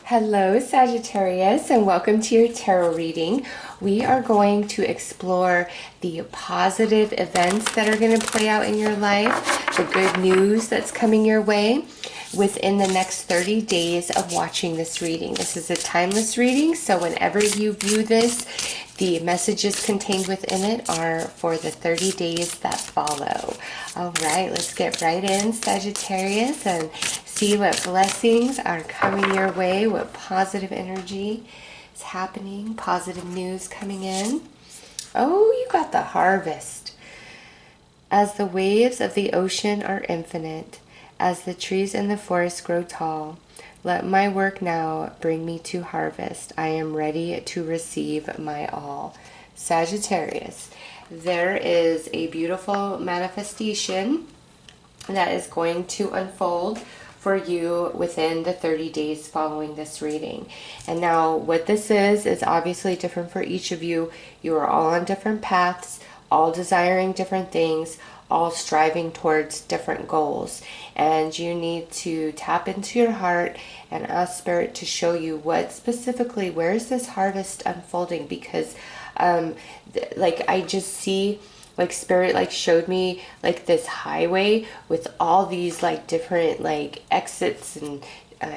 Hello, Sagittarius, and welcome to your tarot reading. We are going to explore the positive events that are going to play out in your life, the good news that's coming your way within the next 30 days of watching this reading. This is a timeless reading, so whenever you view this, the messages contained within it are for the 30 days that follow. All right, let's get right in, Sagittarius, and see what blessings are coming your way, what positive energy is happening, positive news coming in. Oh, you got the Harvest. As the waves of the ocean are infinite, as the trees in the forest grow tall, let my work now bring me to harvest. I am ready to receive my all. Sagittarius, there is a beautiful manifestation that is going to unfold for you within the 30 days following this reading. And now what this is obviously different for each of you. You are all on different paths, all desiring different things, all striving towards different goals. And you need to tap into your heart and ask Spirit to show you what specifically, where is this harvest unfolding? Because like I just see, like Spirit like showed me like this highway with all these like different like exits and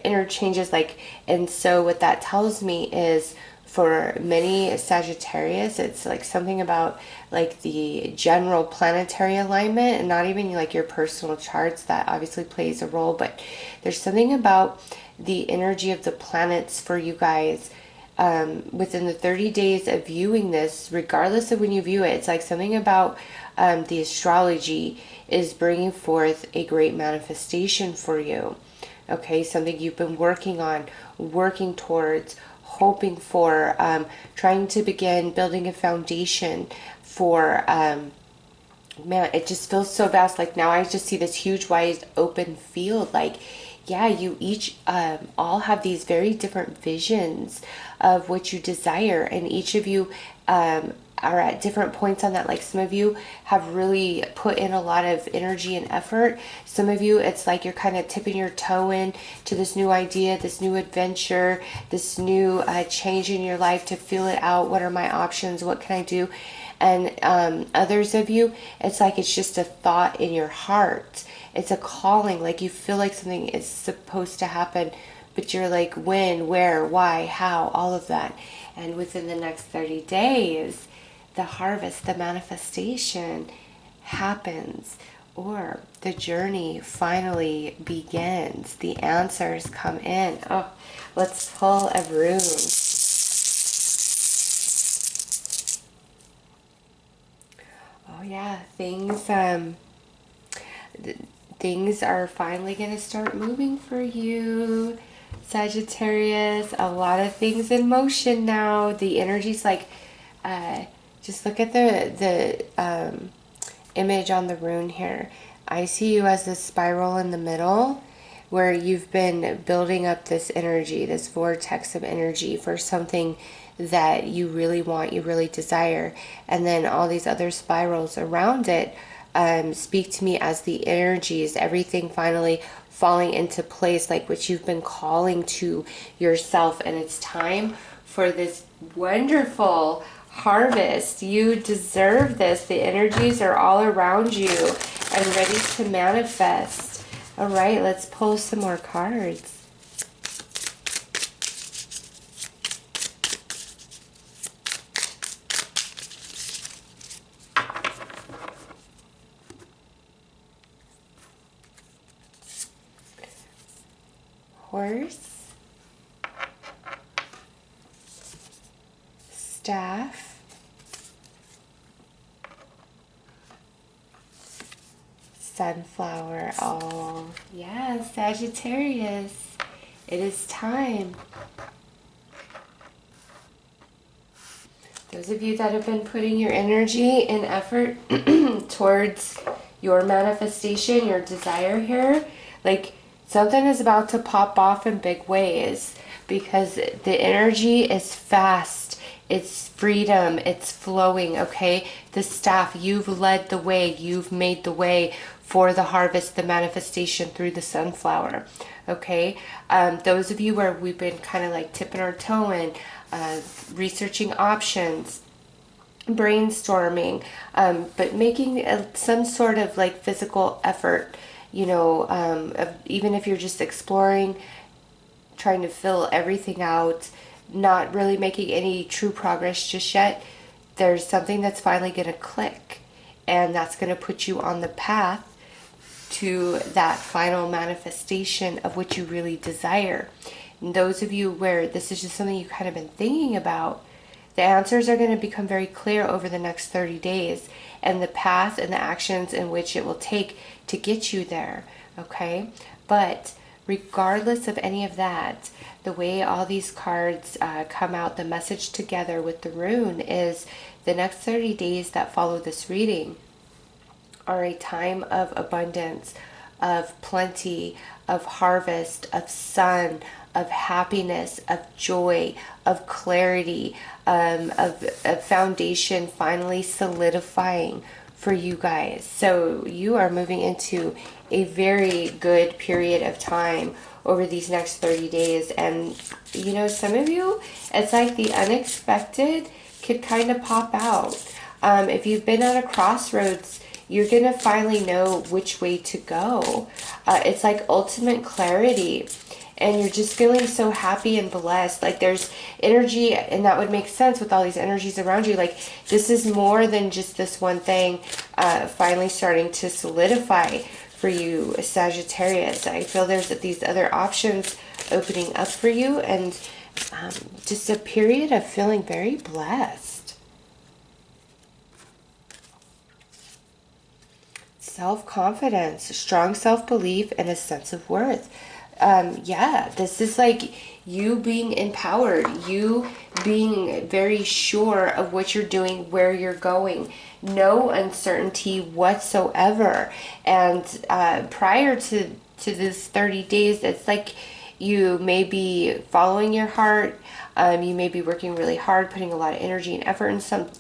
interchanges, like, and so what that tells me is for many Sagittarius, it's like something about like the general planetary alignment, and not even like your personal charts. That obviously plays a role, but there's something about the energy of the planets for you guys within the 30 days of viewing this, regardless of when you view it. It's like something about the astrology is bringing forth a great manifestation for you. Okay, something you've been working on, working towards, hoping for, trying to begin building a foundation for. Man, it just feels so vast. Like now I just see this huge wide open field. Like, yeah, you each all have these very different visions of what you desire, and each of you are at different points on that. Like some of you have really put in a lot of energy and effort. Some of you, it's like you're kind of tipping your toe in to this new idea, this new adventure, this new change in your life to feel it out. What are my options? What can I do? And others of you, it's like it's just a thought in your heart. It's a calling, like you feel like something is supposed to happen, but you're like, when, where, why, how, all of that. And within the next 30 days, the harvest, the manifestation happens, or the journey finally begins. The answers come in. Oh, let's pull a rune. Oh yeah, things are finally going to start moving for you, Sagittarius. A lot of things in motion now. The energy's like, just look at the image on the rune here. I see you as this spiral in the middle where you've been building up this energy, this vortex of energy for something that you really want, you really desire. And then all these other spirals around it speak to me as the energies, everything finally falling into place, like what you've been calling to yourself. And it's time for this wonderful harvest. You deserve this. The energies are all around you and ready to manifest. All right, let's pull some more cards. Horse, staff, sunflower. Oh, yeah, Sagittarius. It is time. Those of you that have been putting your energy and effort towards your manifestation, your desire here, like something is about to pop off in big ways, because the energy is fast. It's freedom. It's flowing, okay? The staff, you've led the way. You've made the way for the harvest, the manifestation through the sunflower. Okay, those of you where we've been kind of like tipping our toe in, researching options, brainstorming, but making some sort of like physical effort, you know, even if you're just exploring, trying to fill everything out, not really making any true progress just yet, there's something that's finally going to click, and that's going to put you on the path to that final manifestation of what you really desire. And those of you where this is just something you kind of been thinking about, the answers are going to become very clear over the next 30 days, and the path and the actions in which it will take to get you there. Okay? But regardless of any of that, the way all these cards come out, the message together with the rune is the next 30 days that follow this reading are a time of abundance, of plenty, of harvest, of sun, of happiness, of joy, of clarity, of a foundation finally solidifying for you guys. So you are moving into a very good period of time over these next 30 days. And, you know, some of you, it's like the unexpected could kind of pop out. If you've been at a crossroads, you're going to finally know which way to go. It's like ultimate clarity. And you're just feeling so happy and blessed. Like there's energy, and that would make sense with all these energies around you. Like this is more than just this one thing finally starting to solidify for you, Sagittarius. I feel there's these other options opening up for you, and just a period of feeling very blessed. Self-confidence, strong self-belief, and a sense of worth. Yeah, this is like you being empowered, you being very sure of what you're doing, where you're going, no uncertainty whatsoever. And prior to this 30 days, it's like you may be following your heart. You may be working really hard, putting a lot of energy and effort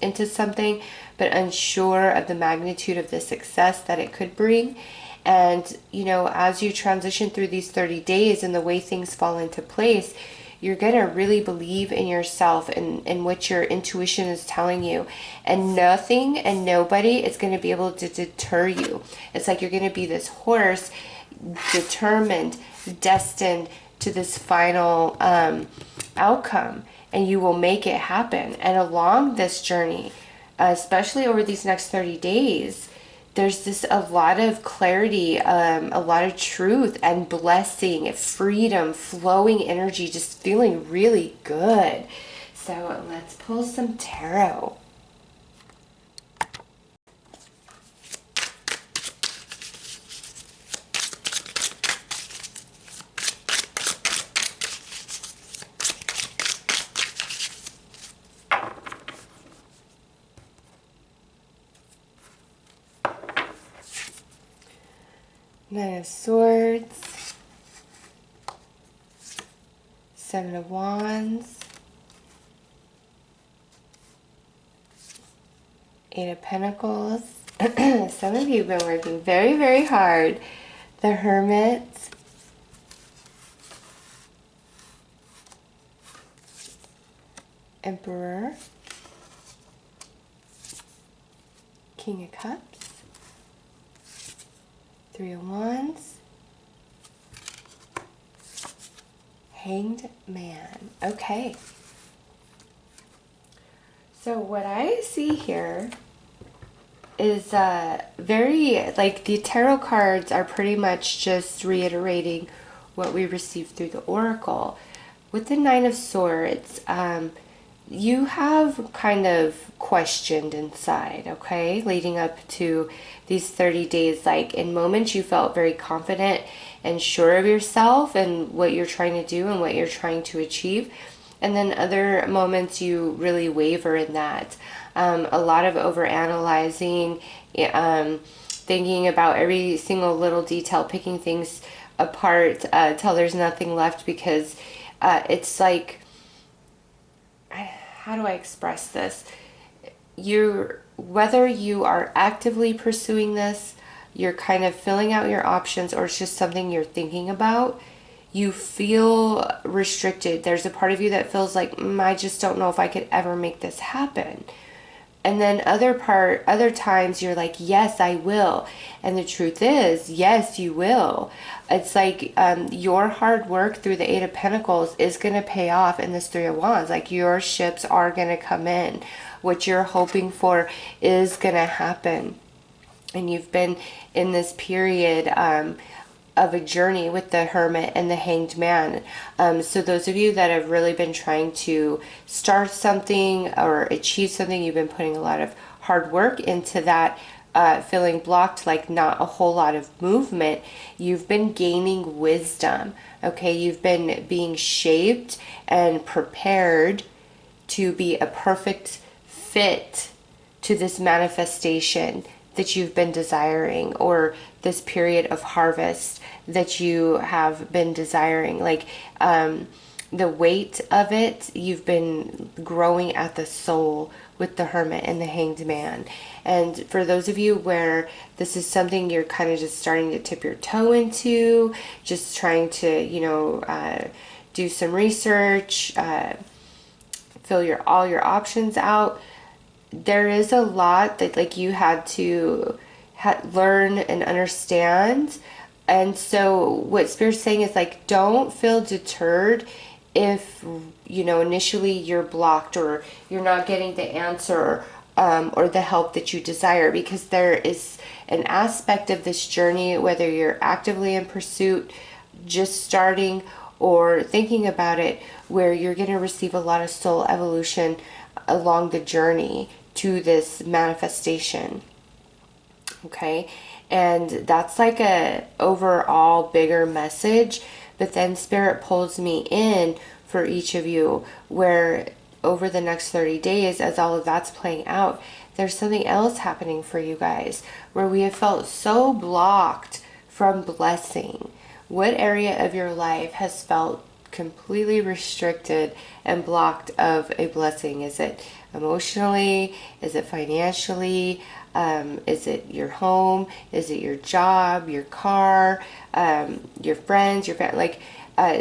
into something, but unsure of the magnitude of the success that it could bring. And, you know, as you transition through these 30 days and the way things fall into place, you're going to really believe in yourself and what your intuition is telling you. And nothing and nobody is going to be able to deter you. It's like you're going to be this horse, determined, destined to this final outcome. And you will make it happen. And along this journey, especially over these next 30 days, there's this a lot of clarity, a lot of truth and blessing, freedom, flowing energy, just feeling really good. So let's pull some tarot. Nine of Swords, Seven of Wands, Eight of Pentacles. Some of you have been working very, very hard. The Hermit, Emperor, King of Cups, Three of Wands, Hanged Man. Okay. So what I see here is very, like the tarot cards are pretty much just reiterating what we received through the Oracle. With the Nine of Swords, you have kind of questioned inside, okay, leading up to these 30 days. Like in moments you felt very confident and sure of yourself and what you're trying to do and what you're trying to achieve. And then other moments you really waver in that. A lot of overanalyzing, thinking about every single little detail, picking things apart till there's nothing left, because it's like, how do I express this? Whether you are actively pursuing this, you're kind of filling out your options, or it's just something you're thinking about, you feel restricted. There's a part of you that feels like, I just don't know if I could ever make this happen. And then other times you're like, yes, I will. And the truth is, yes, you will. It's like your hard work through the Eight of Pentacles is going to pay off in this Three of Wands. Like, your ships are going to come in. What you're hoping for is going to happen. And you've been in this period of a journey with the Hermit and the Hanged Man. So those of you that have really been trying to start something or achieve something, you've been putting a lot of hard work into that, feeling blocked, like not a whole lot of movement. You've been gaining wisdom, okay? You've been being shaped and prepared to be a perfect fit to this manifestation that you've been desiring, or this period of harvest that you have been desiring. Like the weight of it, you've been growing at the soul with the Hermit and the Hanged Man. And for those of you where this is something you're kind of just starting to tip your toe into, just trying to, do some research, fill all your options out, there is a lot that like you had to learn and understand. And so what Spirit's saying is, like, don't feel deterred if initially you're blocked, or you're not getting the answer or the help that you desire, because there is an aspect of this journey, whether you're actively in pursuit, just starting, or thinking about it, where you're going to receive a lot of soul evolution along the journey to this manifestation. Okay, and that's like a overall bigger message. But then Spirit pulls me in for each of you, where over the next 30 days, as all of that's playing out, there's something else happening for you guys, where we have felt so blocked from blessing. What area of your life has felt completely restricted and blocked of a blessing? Is it emotionally? Is it financially? Is it your home? Is it your job, your car, your friends, your family? Like,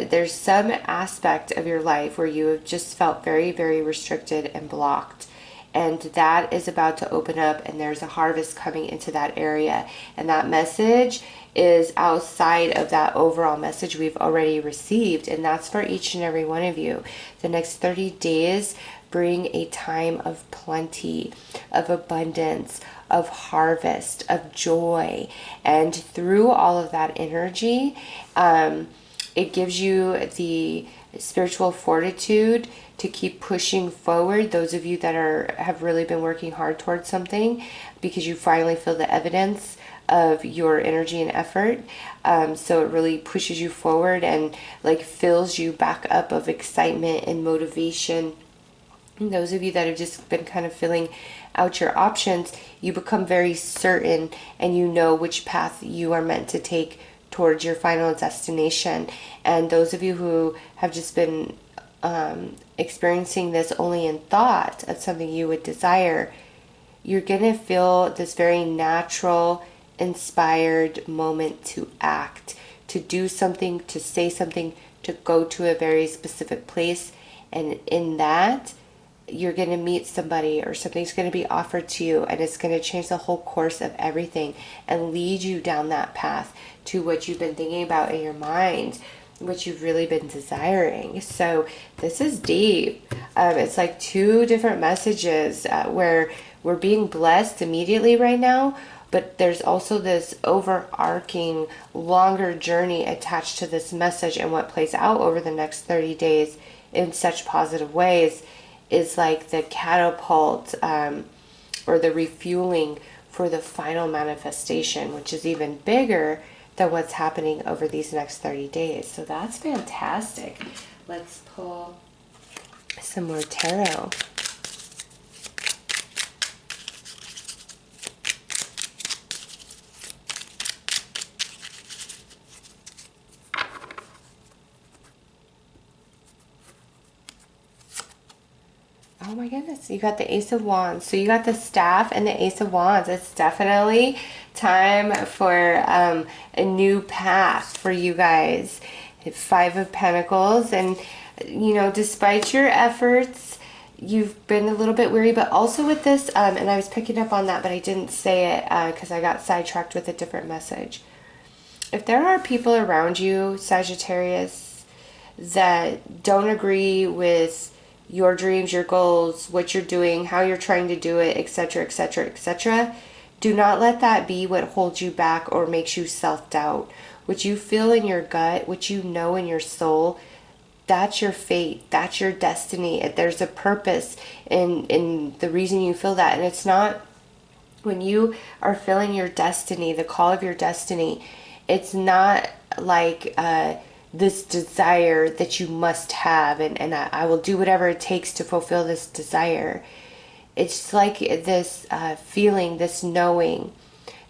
there's some aspect of your life where you have just felt very, very restricted and blocked. And that is about to open up, and there's a harvest coming into that area. And that message is outside of that overall message we've already received. And that's for each and every one of you. The next 30 days bring a time of plenty, of abundance, of harvest, of joy. And through all of that energy, it gives you the spiritual fortitude to keep pushing forward. Those of you that have really been working hard towards something, because you finally feel the evidence of your energy and effort. So it really pushes you forward and like fills you back up of excitement and motivation. And those of you that have just been kind of filling out your options, you become very certain, and you know which path you are meant to take towards your final destination. And those of you who have just been experiencing this only in thought of something you would desire, you're going to feel this very natural, inspired moment to act, to do something, to say something, to go to a very specific place. And in that, you're going to meet somebody, or something's going to be offered to you, and it's going to change the whole course of everything and lead you down that path to what you've been thinking about in your mind, what you've really been desiring. So this is deep. It's like two different messages where we're being blessed immediately right now, but there's also this overarching longer journey attached to this message. And what plays out over the next 30 days in such positive ways is like the catapult or the refueling for the final manifestation, which is even bigger than what's happening over these next 30 days. So that's fantastic. Let's pull some more tarot. Oh my goodness, you got the Ace of Wands. So you got the Staff and the Ace of Wands. It's definitely time for a new path for you guys. Five of Pentacles, and you know, despite your efforts, you've been a little bit weary, but also with this, and I was picking up on that, but I didn't say it because I got sidetracked with a different message. If there are people around you, Sagittarius, that don't agree with your dreams, your goals, what you're doing, how you're trying to do it, etc., etc., etc., do not let that be what holds you back or makes you self-doubt. What you feel in your gut, what you know in your soul, that's your fate, that's your destiny. There's a purpose in the reason you feel that. And it's not, when you are feeling your destiny, the call of your destiny, it's not like this desire that you must have, and I will do whatever it takes to fulfill this desire. It's like this feeling, this knowing,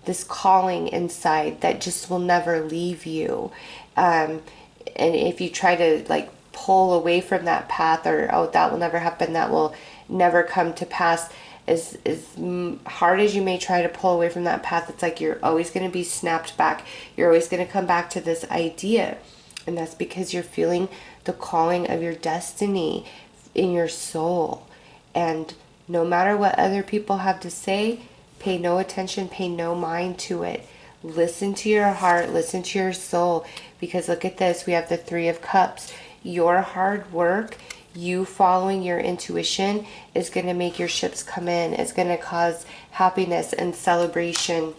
this calling inside that just will never leave you. And if you try to like pull away from that path, or oh, that will never happen, that will never come to pass, as hard as you may try to pull away from that path, it's like you're always going to be snapped back. You're always going to come back to this idea. And that's because you're feeling the calling of your destiny in your soul. And no matter what other people have to say, pay no attention, pay no mind to it. Listen to your heart, listen to your soul. Because look at this, we have the Three of Cups. Your hard work, you following your intuition, is going to make your ships come in. It's going to cause happiness and celebration.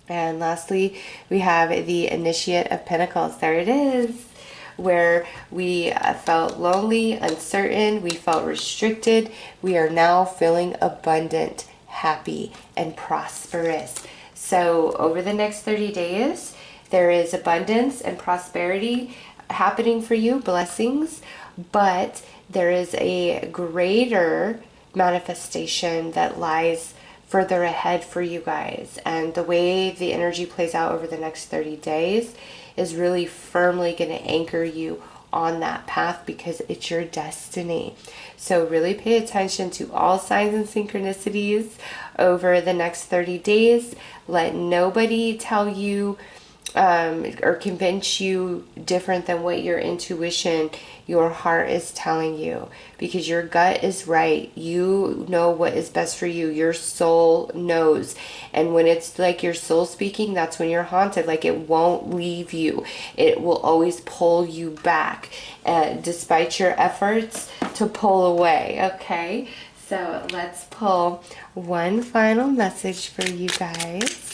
And lastly, we have the Initiate of Pentacles. There it is. Where we felt lonely, uncertain, we felt restricted. We are now feeling abundant, happy, and prosperous. So over the next 30 days, there is abundance and prosperity happening for you, blessings. But there is a greater manifestation that lies further ahead for you guys. And the way the energy plays out over the next 30 days is really firmly going to anchor you on that path, because it's your destiny. So really pay attention to all signs and synchronicities over the next 30 days. Let nobody tell you or convince you different than what your intuition, your heart is telling you, because your gut is right. You know what is best for you. Your soul knows. And when it's like your soul speaking, that's when you're haunted. Like, it won't leave you. It will always pull you back, despite your efforts to pull away. Okay, so let's pull one final message for you guys.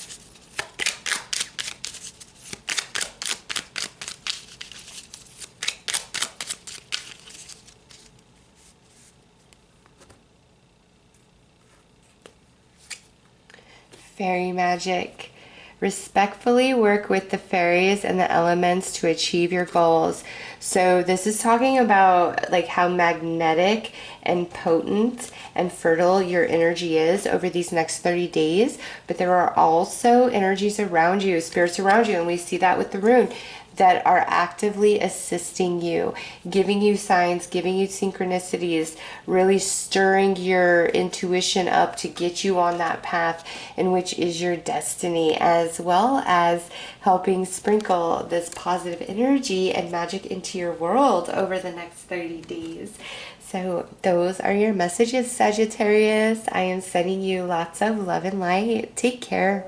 Fairy magic. Respectfully work with the fairies and the elements to achieve your goals. So this is talking about like how magnetic and potent and fertile your energy is over these next 30 days. But there are also energies around you, spirits around you, and we see that with the rune, that are actively assisting you, giving you signs, giving you synchronicities, really stirring your intuition up to get you on that path in which is your destiny, as well as helping sprinkle this positive energy and magic into your world over the next 30 days. So those are your messages, Sagittarius. I am sending you lots of love and light. Take care.